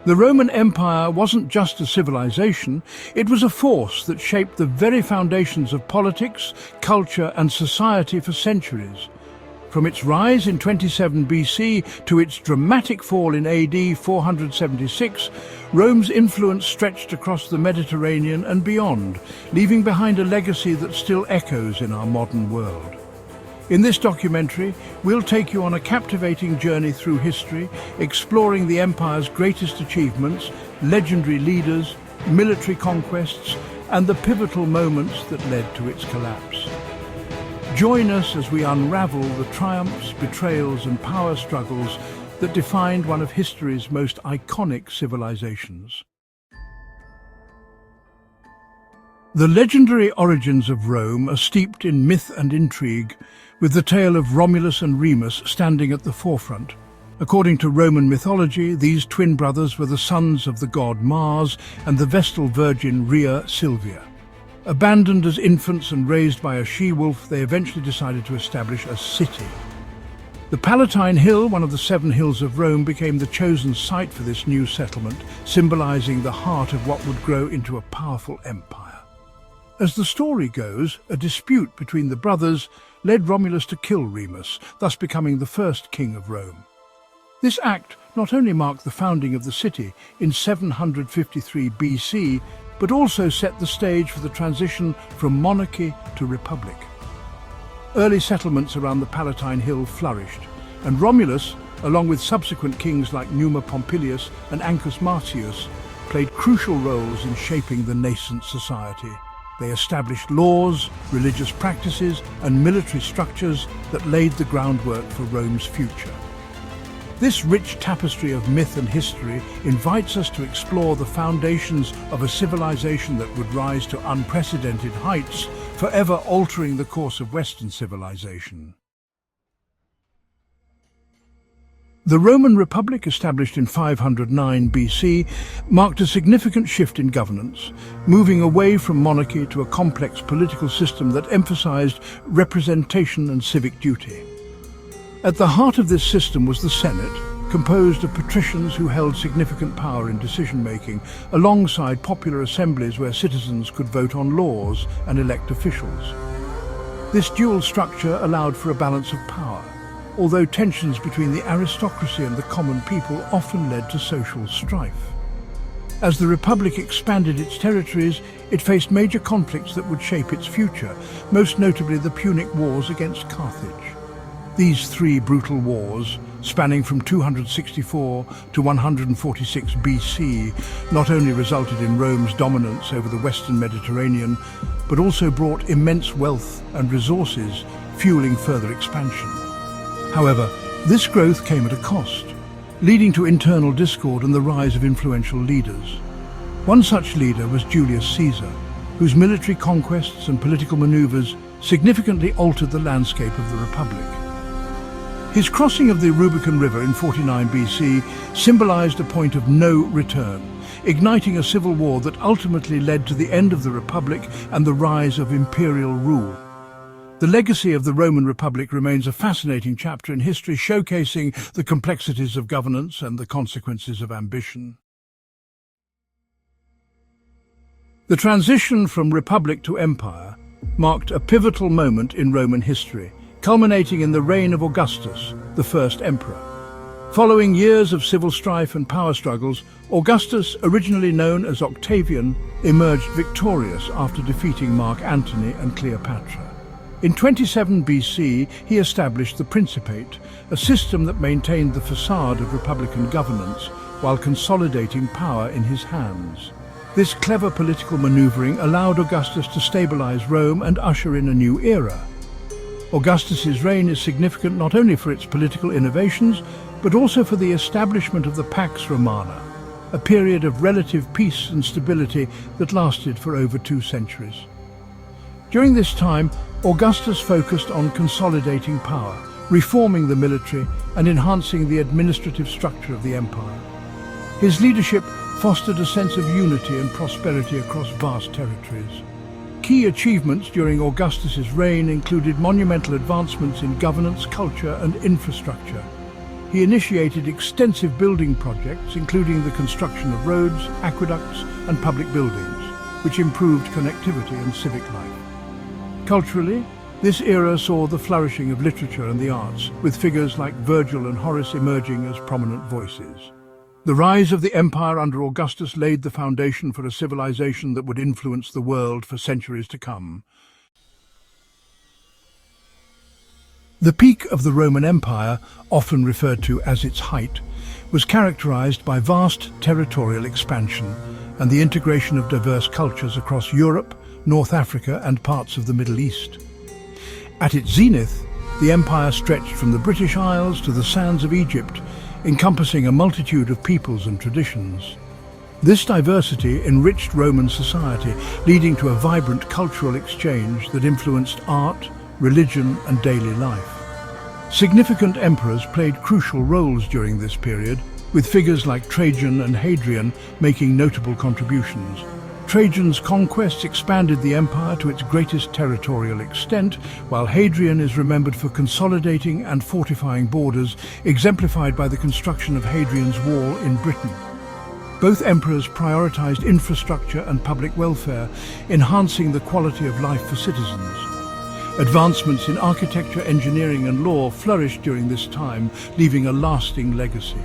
The Roman Empire wasn't just a civilization, it was a force that shaped the very foundations of politics, culture and society for centuries. From its rise in 27 BC to its dramatic fall in AD 476, Rome's influence stretched across the Mediterranean and beyond, leaving behind a legacy that still echoes in our modern world. In this documentary, we'll take you on a captivating journey through history, exploring the empire's greatest achievements, legendary leaders, military conquests, and the pivotal moments that led to its collapse. Join us as we unravel the triumphs, betrayals, and power struggles that defined one of history's most iconic civilizations. The legendary origins of Rome are steeped in myth and intrigue, with the tale of Romulus and Remus standing at the forefront. According to Roman mythology, these twin brothers were the sons of the god Mars and the Vestal Virgin Rhea Silvia. Abandoned as infants and raised by a she-wolf, they eventually decided to establish a city. The Palatine Hill, one of the 7 hills of Rome, became the chosen site for this new settlement, symbolizing the heart of what would grow into a powerful empire. As the story goes, a dispute between the brothers led Romulus to kill Remus, thus becoming the first king of Rome. This act not only marked the founding of the city in 753 BC, but also set the stage for the transition from monarchy to republic. Early settlements around the Palatine Hill flourished, and Romulus, along with subsequent kings like Numa Pompilius and Ancus Marcius, played crucial roles in shaping the nascent society. They established laws, religious practices, and military structures that laid the groundwork for Rome's future. This rich tapestry of myth and history invites us to explore the foundations of a civilization that would rise to unprecedented heights, forever altering the course of Western civilization. The Roman Republic, established in 509 BC, marked a significant shift in governance, moving away from monarchy to a complex political system that emphasized representation and civic duty. At the heart of this system was the Senate, composed of patricians who held significant power in decision-making, alongside popular assemblies where citizens could vote on laws and elect officials. This dual structure allowed for a balance of power, although tensions between the aristocracy and the common people often led to social strife. As the Republic expanded its territories, it faced major conflicts that would shape its future, most notably the Punic Wars against Carthage. These 3 brutal wars, spanning from 264 to 146 BC, not only resulted in Rome's dominance over the Western Mediterranean, but also brought immense wealth and resources, fueling further expansion. However, this growth came at a cost, leading to internal discord and the rise of influential leaders. One such leader was Julius Caesar, whose military conquests and political maneuvers significantly altered the landscape of the Republic. His crossing of the Rubicon River in 49 BC symbolized a point of no return, igniting a civil war that ultimately led to the end of the Republic and the rise of imperial rule. The legacy of the Roman Republic remains a fascinating chapter in history, showcasing the complexities of governance and the consequences of ambition. The transition from republic to empire marked a pivotal moment in Roman history, culminating in the reign of Augustus, the first emperor. Following years of civil strife and power struggles, Augustus, originally known as Octavian, emerged victorious after defeating Mark Antony and Cleopatra. In 27 BC, he established the Principate, a system that maintained the facade of republican governance while consolidating power in his hands. This clever political maneuvering allowed Augustus to stabilize Rome and usher in a new era. Augustus's reign is significant not only for its political innovations, but also for the establishment of the Pax Romana, a period of relative peace and stability that lasted for over 2 centuries. During this time, Augustus focused on consolidating power, reforming the military, and enhancing the administrative structure of the empire. His leadership fostered a sense of unity and prosperity across vast territories. Key achievements during Augustus's reign included monumental advancements in governance, culture, and infrastructure. he initiated extensive building projects, including the construction of roads, aqueducts, and public buildings, which improved connectivity and civic life. Culturally, this era saw the flourishing of literature and the arts, with figures like Virgil and Horace emerging as prominent voices. The rise of the empire under Augustus laid the foundation for a civilization that would influence the world for centuries to come. The peak of the Roman Empire, often referred to as its height, was characterized by vast territorial expansion and the integration of diverse cultures across Europe, North Africa, and parts of the Middle East. At its zenith, the empire stretched from the British Isles to the sands of Egypt, encompassing a multitude of peoples and traditions. This diversity enriched Roman society, leading to a vibrant cultural exchange that influenced art, religion, and daily life. Significant emperors played crucial roles during this period, with figures like Trajan and Hadrian making notable contributions. Trajan's conquests expanded the empire to its greatest territorial extent, while Hadrian is remembered for consolidating and fortifying borders, exemplified by the construction of Hadrian's Wall in Britain. Both emperors prioritized infrastructure and public welfare, enhancing the quality of life for citizens. Advancements in architecture, engineering, and law flourished during this time, leaving a lasting legacy.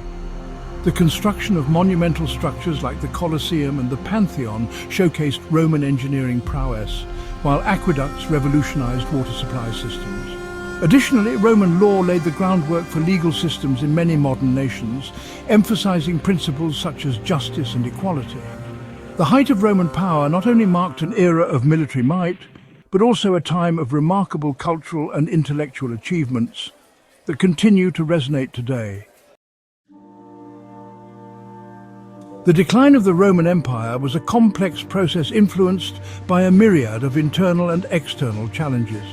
The construction of monumental structures like the Colosseum and the Pantheon showcased Roman engineering prowess, while aqueducts revolutionized water supply systems. Additionally, Roman law laid the groundwork for legal systems in many modern nations, emphasizing principles such as justice and equality. The height of Roman power not only marked an era of military might, but also a time of remarkable cultural and intellectual achievements that continue to resonate today. The decline of the Roman Empire was a complex process influenced by a myriad of internal and external challenges.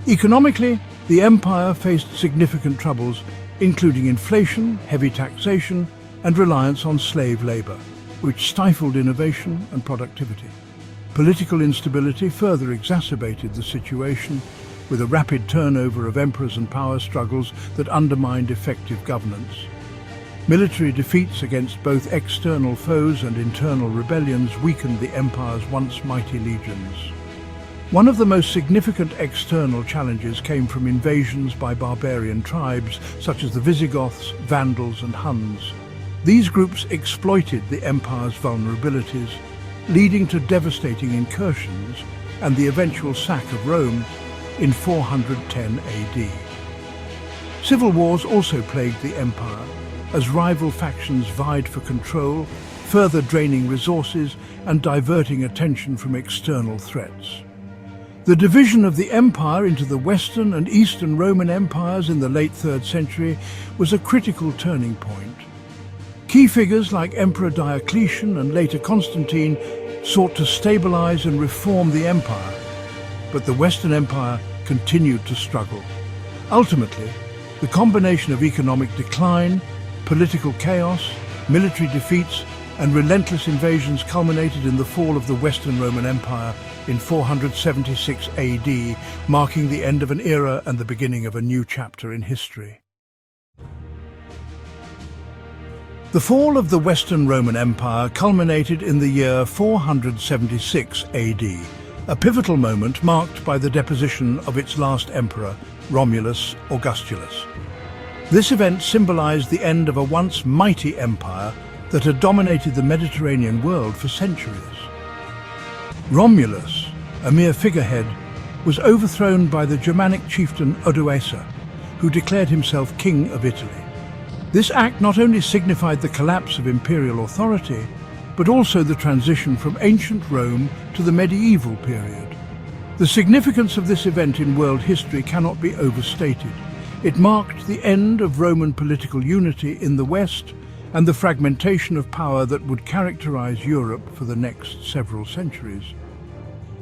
Economically, the empire faced significant troubles, including inflation, heavy taxation, and reliance on slave labor, which stifled innovation and productivity. Political instability further exacerbated the situation, with a rapid turnover of emperors and power struggles that undermined effective governance. Military defeats against both external foes and internal rebellions weakened the empire's once mighty legions. One of the most significant external challenges came from invasions by barbarian tribes such as the Visigoths, Vandals, and Huns. These groups exploited the empire's vulnerabilities, leading to devastating incursions and the eventual sack of Rome in 410 AD. Civil wars also plagued the empire, as rival factions vied for control, further draining resources and diverting attention from external threats. The division of the empire into the Western and Eastern Roman empires in the late 3rd century was a critical turning point. Key figures like Emperor Diocletian and later Constantine sought to stabilize and reform the empire, but the Western Empire continued to struggle. Ultimately, the combination of economic decline, political chaos, military defeats, and relentless invasions culminated in the fall of the Western Roman Empire in 476 AD, marking the end of an era and the beginning of a new chapter in history. The fall of the Western Roman Empire culminated in the year 476 AD, a pivotal moment marked by the deposition of its last emperor, Romulus Augustulus. This event symbolized the end of a once mighty empire that had dominated the Mediterranean world for centuries. Romulus, a mere figurehead, was overthrown by the Germanic chieftain Odoacer, who declared himself king of Italy. This act not only signified the collapse of imperial authority, but also the transition from ancient Rome to the medieval period. The significance of this event in world history cannot be overstated. It marked the end of Roman political unity in the West and the fragmentation of power that would characterize Europe for the next several centuries.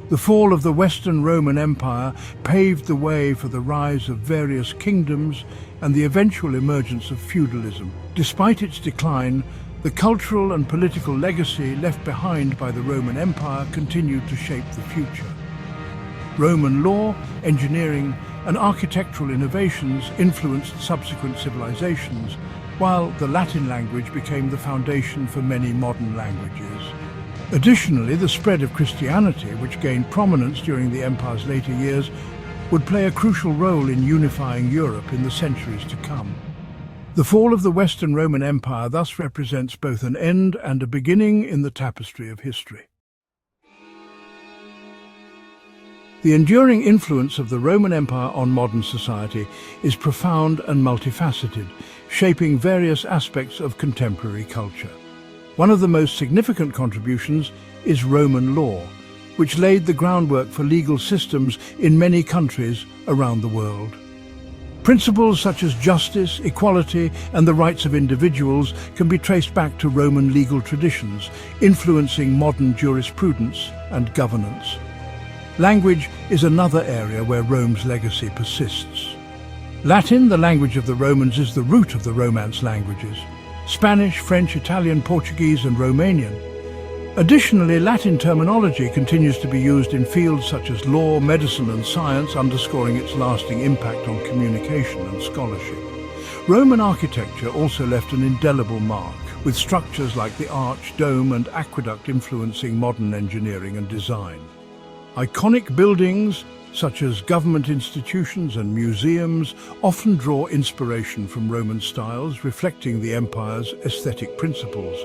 The fall of the Western Roman Empire paved the way for the rise of various kingdoms and the eventual emergence of feudalism. Despite its decline, the cultural and political legacy left behind by the Roman Empire continued to shape the future. Roman law, engineering, and architectural innovations influenced subsequent civilizations, while the Latin language became the foundation for many modern languages. Additionally, the spread of Christianity, which gained prominence during the empire's later years, would play a crucial role in unifying Europe in the centuries to come. The fall of the Western Roman Empire thus represents both an end and a beginning in the tapestry of history. The enduring influence of the Roman Empire on modern society is profound and multifaceted, shaping various aspects of contemporary culture. One of the most significant contributions is Roman law, which laid the groundwork for legal systems in many countries around the world. Principles such as justice, equality, and the rights of individuals can be traced back to Roman legal traditions, influencing modern jurisprudence and governance. Language is another area where Rome's legacy persists. Latin, the language of the Romans, is the root of the Romance languages: Spanish, French, Italian, Portuguese, and Romanian. Additionally, Latin terminology continues to be used in fields such as law, medicine, and science, underscoring its lasting impact on communication and scholarship. Roman architecture also left an indelible mark, with structures like the arch, dome, and aqueduct influencing modern engineering and design. Iconic buildings, such as government institutions and museums, often draw inspiration from Roman styles, reflecting the empire's aesthetic principles.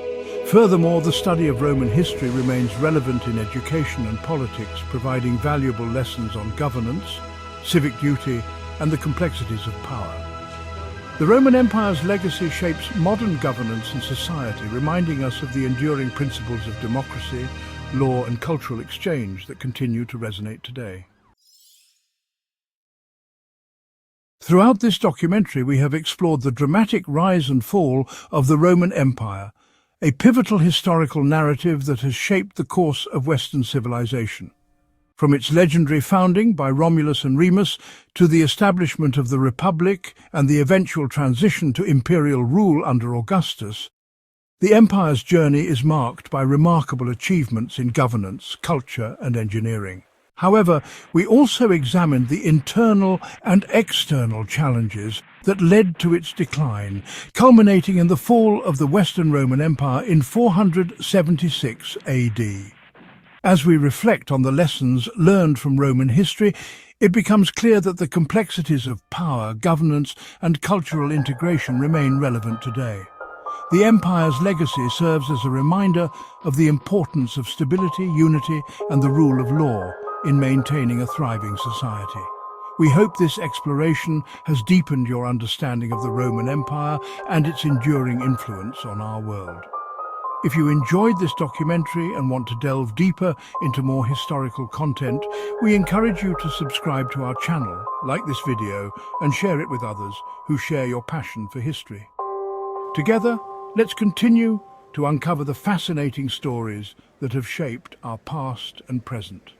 Furthermore, the study of Roman history remains relevant in education and politics, providing valuable lessons on governance, civic duty, and the complexities of power. The Roman Empire's legacy shapes modern governance and society, reminding us of the enduring principles of democracy, law, and cultural exchange that continue to resonate today. Throughout this documentary, we have explored the dramatic rise and fall of the Roman Empire, a pivotal historical narrative that has shaped the course of Western civilization. From its legendary founding by Romulus and Remus to the establishment of the Republic and the eventual transition to imperial rule under Augustus, the empire's journey is marked by remarkable achievements in governance, culture, and engineering. However, we also examined the internal and external challenges that led to its decline, culminating in the fall of the Western Roman Empire in 476 AD. As we reflect on the lessons learned from Roman history, it becomes clear that the complexities of power, governance, and cultural integration remain relevant today. The empire's legacy serves as a reminder of the importance of stability, unity, and the rule of law in maintaining a thriving society. We hope this exploration has deepened your understanding of the Roman Empire and its enduring influence on our world. If you enjoyed this documentary and want to delve deeper into more historical content, we encourage you to subscribe to our channel, like this video, and share it with others who share your passion for history. Together, let's continue to uncover the fascinating stories that have shaped our past and present.